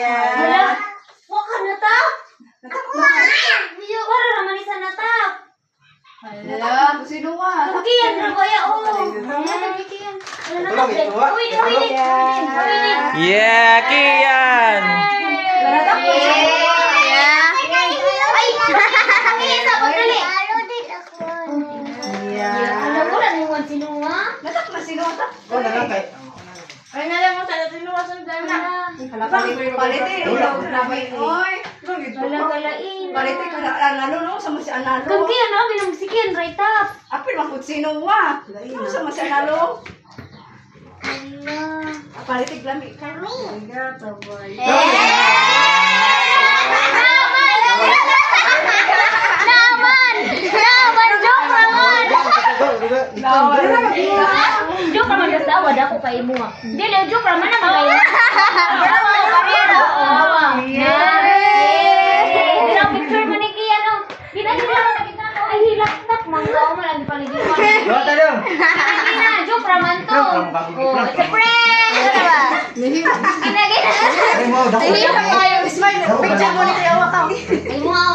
Wala. Wala ka natap. Para naman isa natap. Hala, sino ka? Tagiyan na ba ya? Oh. Tagiyan. Wala na kapit. Uy, Yeah, Kian! Alam mo na yung sinunga? Natak na sino ka? Ay na lang mo sa sinunga sa dama. Palite. Oy. Wala kalain. Palite ka na analo no sa mas analo. Kung kaya no, binamsikin right up. Apil makut sino wa. Sa mas analo. Palite glami kami. Joke naman na tawad ako kay mo. Hindi, joke naman na mga yun. Bilang picture mo ni Kia, no? Di na sila nakita ko. Ay, hilak-tak. Manggaw mo lang paligiwan. Hindi na, joke naman to. Oh, it's a prank! Ano ba? Ginagin. Smile. Picture mo ni Kuya Wakaw. Ay, mo.